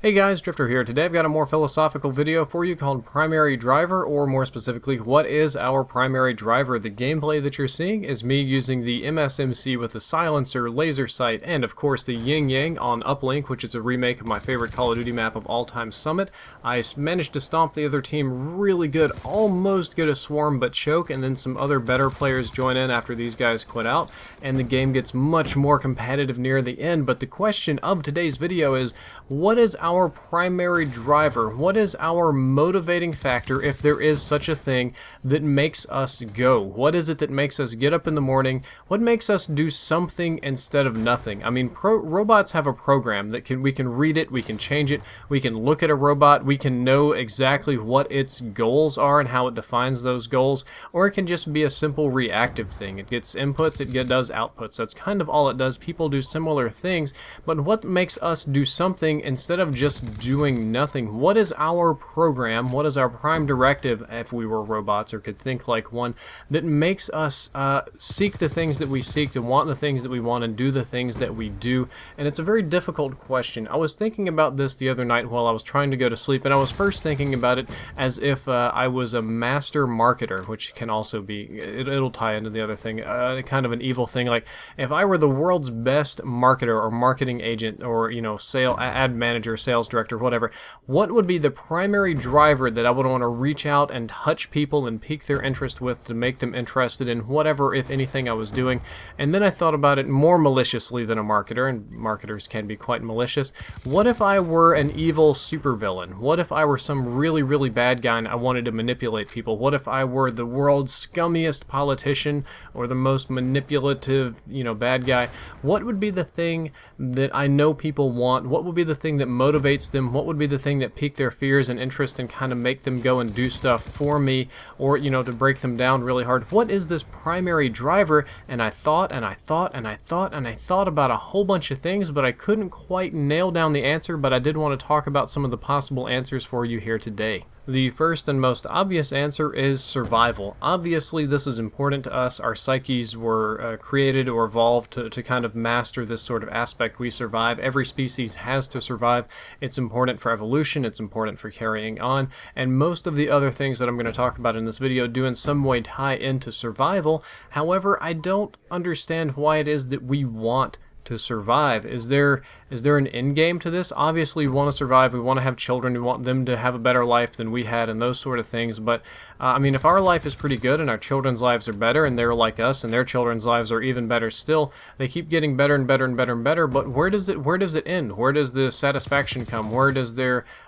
Hey guys, Drifter here. Today I've got a more philosophical video for you called Primary Driver, or more specifically, what is our primary driver? The gameplay that you're seeing is me using the MSMC with the silencer, laser sight, and of course the Yin Yang on Uplink, which is a remake of my favorite Call of Duty map of all time, Summit. I managed to stomp the other team really good, almost get a swarm but choke, and then some other better players join in after these guys quit out, and the game gets much more competitive near the end. But the question of today's video is, what is our primary driver? What is our motivating factor, if there is such a thing, that makes us go? What is it that makes us get up in the morning? What makes us do something instead of nothing? I mean, robots have a program that we can read it, we can change it, we can look at a robot, we can know exactly what its goals are and how it defines those goals, or it can just be a simple reactive thing. It gets inputs, it does outputs. That's kind of all it does. People do similar things, but what makes us do something instead of just doing nothing? What is our program? What is our prime directive, if we were robots or could think like one, that makes us seek the things that we seek, to want the things that we want, and do the things that we do? And it's a very difficult question. I was thinking about this the other night while I was trying to go to sleep, and I was first thinking about it as if I was a master marketer, which can also be, it'll tie into the other thing, kind of an evil thing. Like, if I were the world's best marketer or marketing agent, or, you know, ad manager, sales director, whatever, what would be the primary driver that I would want to reach out and touch people and pique their interest with, to make them interested in whatever, if anything, I was doing? And then I thought about it more maliciously than a marketer, and marketers can be quite malicious. What if I were an evil supervillain? What if I were some really, really bad guy and I wanted to manipulate people? What if I were the world's scummiest politician, or the most manipulative, you know, bad guy? What would be the thing that I know people want? What would be the thing that motivates them? What would be the thing that pique their fears and interest and kind of make them go and do stuff for me, or, you know, to break them down really hard? What is this primary driver? And I thought and I thought and I thought and I thought about a whole bunch of things, but I couldn't quite nail down the answer. But I did want to talk about some of the possible answers for you here today. The first and most obvious answer is survival. Obviously, this is important to us. Our psyches were created or evolved to kind of master this sort of aspect. We survive. Every species has to survive. It's important for evolution. It's important for carrying on. And most of the other things that I'm going to talk about in this video do in some way tie into survival. However, I don't understand why it is that we want to survive. Is there an end game to this? Obviously, we want to survive. We want to have children. We want them to have a better life than we had, and those sort of things. But I mean, if our life is pretty good and our children's lives are better, and they're like us, and their children's lives are even better still, they keep getting better and better and better and better. But where does it end? Where does the satisfaction come? Where does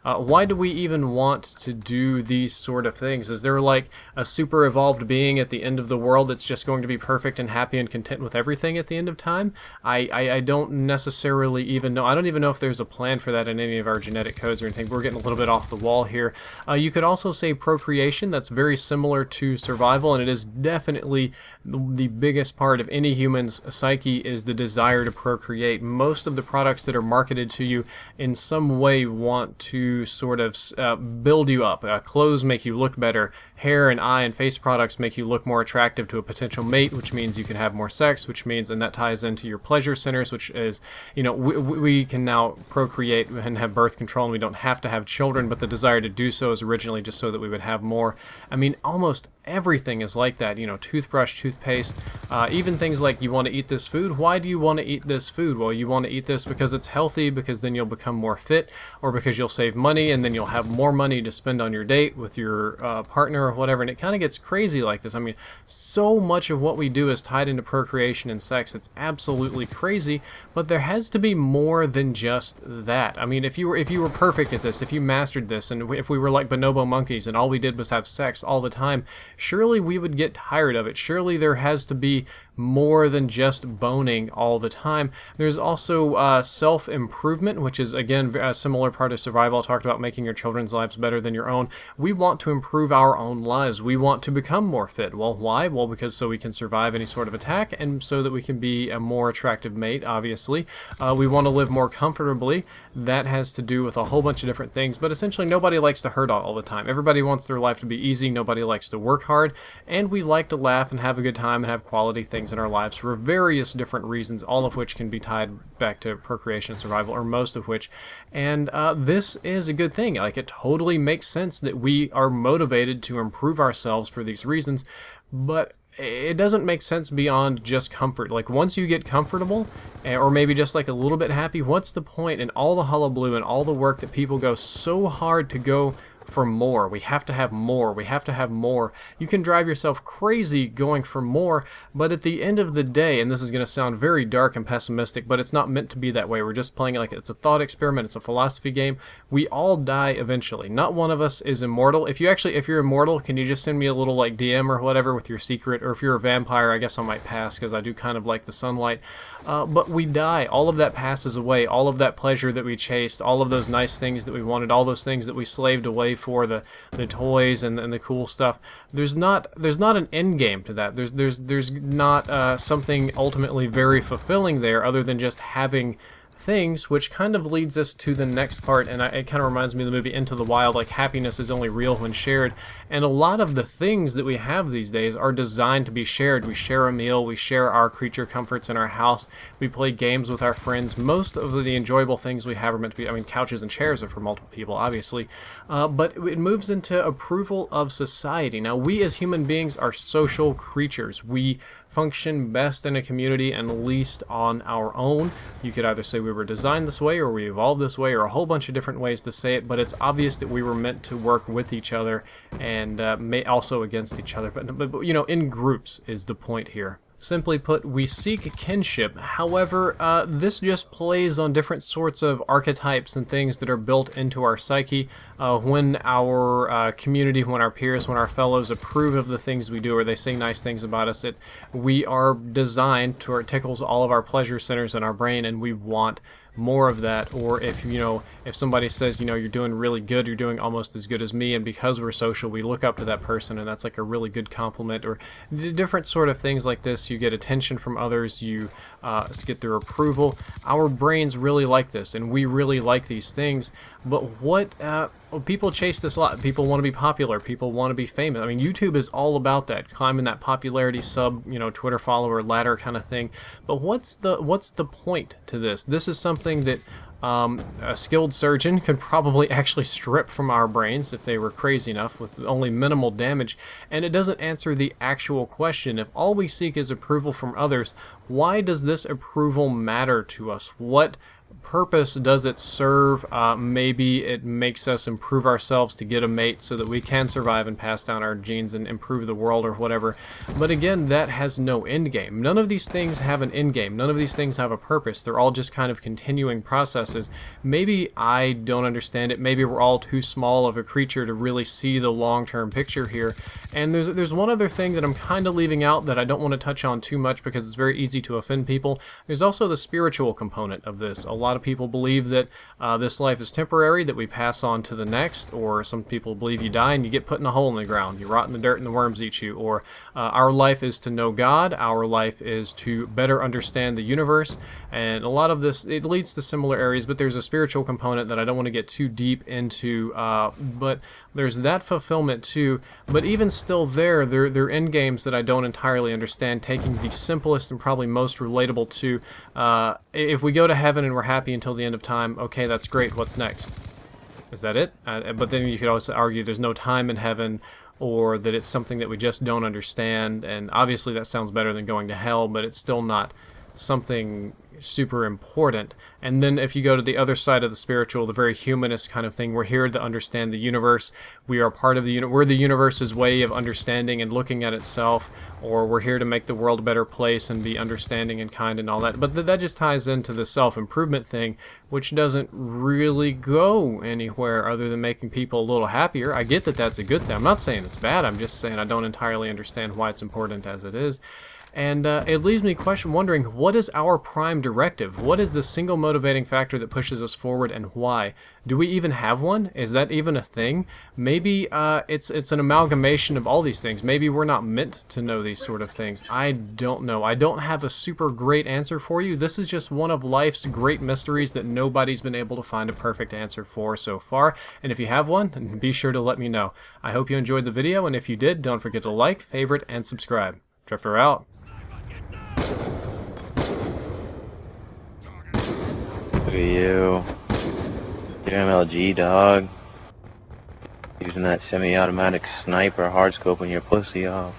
why do we even want to do these sort of things? Is there like a super evolved being at the end of the world that's just going to be perfect and happy and content with everything at the end of time? I don't necessarily even know. I don't even know if there's a plan for that in any of our genetic codes or anything. We're getting a little bit off the wall here. You could also say procreation. That's very similar to survival, and it is definitely the biggest part of any human's psyche, is the desire to procreate. Most of the products that are marketed to you in some way want to sort of build you up. Clothes make you look better. Hair and eye and face products make you look more attractive to a potential mate, which means you can have more sex, which means, and that ties into your pleasure centers, which is, you know, we can now procreate and have birth control, and we don't have to have children, but the desire to do so is originally just so that we would have more. I mean, almost everything is like that, you know, toothbrush, toothpaste, even things like, you want to eat this food. Why do you want to eat this food? Well, you want to eat this because it's healthy, because then you'll become more fit, or because you'll save money, and then you'll have more money to spend on your date with your partner or whatever. And it kind of gets crazy like this. I mean, so much of what we do is tied into procreation and sex. It's absolutely crazy, but there has to be more than just that. I mean, if you were perfect at this, if you mastered this, and if we were like bonobo monkeys and all we did was have sex all the time, surely we would get tired of it. Surely there has to be more than just boning all the time. There's also self-improvement, which is, again, a similar part of survival. I talked about making your children's lives better than your own. We want to improve our own lives. We want to become more fit. Well, why? Well, because so we can survive any sort of attack, and so that we can be a more attractive mate, obviously. We want to live more comfortably. That has to do with a whole bunch of different things, but essentially nobody likes to hurt all the time. Everybody wants their life to be easy. Nobody likes to work hard, and we like to laugh and have a good time and have quality things things in our lives for various different reasons, all of which can be tied back to procreation and survival, or most of which. And this is a good thing. Like, it totally makes sense that we are motivated to improve ourselves for these reasons, but it doesn't make sense beyond just comfort. Like, once you get comfortable, or maybe just like a little bit happy, what's the point in all the hullabaloo and all the work that people go so hard to go for more? We have to have more. We have to have more. You can drive yourself crazy going for more, but at the end of the day, and this is going to sound very dark and pessimistic, but it's not meant to be that way. We're just playing it like it's a thought experiment. It's a philosophy game. We all die eventually. Not one of us is immortal. If you're immortal, can you just send me a little like DM or whatever with your secret? Or if you're a vampire, I guess I might pass because I do kind of like the sunlight. But we die. All of that passes away. All of that pleasure that we chased, all of those nice things that we wanted, all those things that we slaved away for, the toys and the cool stuff. There's not an end game to that. There's not something ultimately very fulfilling there, other than just having things, which kind of leads us to the next part, and it kind of reminds me of the movie Into the Wild. Like, happiness is only real when shared, and a lot of the things that we have these days are designed to be shared. We share a meal, we share our creature comforts in our house, we play games with our friends. Most of the enjoyable things we have are meant to be, I mean, couches and chairs are for multiple people, obviously, but it moves into approval of society. Now, we as human beings are social creatures. We function best in a community and least on our own. You could either say we were designed this way, or we evolved this way, or a whole bunch of different ways to say it, but it's obvious that we were meant to work with each other and may also against each other, but you know, in groups is the point here. Simply put, we seek kinship. However, this just plays on different sorts of archetypes and things that are built into our psyche. When our community, when our peers, when our fellows approve of the things we do, or they say nice things about us, we are designed to, or it tickles all of our pleasure centers in our brain, and we want more of that. Or if somebody says, you're doing really good, you're doing almost as good as me, and because we're social, we look up to that person, and that's like a really good compliment. Or different sort of things like this. You get attention from others, you get their approval. Our brains really like this, and we really like these things. But people chase this a lot. People want to be popular. People want to be famous. I mean, YouTube is all about that, climbing that popularity Twitter follower ladder kind of thing. But what's the point to this? This is something that a skilled surgeon could probably actually strip from our brains if they were crazy enough, with only minimal damage, and it doesn't answer the actual question. If all we seek is approval from others, why does this approval matter to us? What purpose does it serve? Maybe it makes us improve ourselves to get a mate so that we can survive and pass down our genes and improve the world or whatever. But again, that has no end game. None of these things have an end game. None of these things have a purpose. They're all just kind of continuing processes. Maybe I don't understand it. Maybe we're all too small of a creature to really see the long-term picture here. And there's one other thing that I'm kind of leaving out that I don't want to touch on too much because it's very easy to offend people. There's also the spiritual component of this. A lot of people believe that this life is temporary, that we pass on to the next, or some people believe you die and you get put in a hole in the ground, you rot in the dirt and the worms eat you, or our life is to know God, our life is to better understand the universe, and a lot of this, it leads to similar areas, but there's a spiritual component that I don't want to get too deep into, but there's that fulfillment too. But even still there are end games that I don't entirely understand, taking the simplest and probably most relatable to, if we go to heaven and we're happy until the end of time, okay, that's great, what's next? Is that it? But then you could also argue there's no time in heaven, or that it's something that we just don't understand, and obviously that sounds better than going to hell, but it's still not something super important. And then if you go to the other side of the spiritual, the very humanist kind of thing, we're here to understand the universe, we are part of the we're the universe's way of understanding and looking at itself, or we're here to make the world a better place and be understanding and kind and all that. But that just ties into the self-improvement thing, which doesn't really go anywhere other than making people a little happier. I get that that's a good thing. I'm not saying it's bad, I'm just saying I don't entirely understand why it's important as it is. And it leaves me wondering, what is our prime directive? What is the single motivating factor that pushes us forward, and why? Do we even have one? Is that even a thing? Maybe it's an amalgamation of all these things. Maybe we're not meant to know these sort of things. I don't know. I don't have a super great answer for you. This is just one of life's great mysteries that nobody's been able to find a perfect answer for so far. And if you have one, be sure to let me know. I hope you enjoyed the video, and if you did, don't forget to like, favorite, and subscribe. Drifter out. Look at you. Your MLG, dog. Using that semi-automatic sniper hard scoping your pussy off.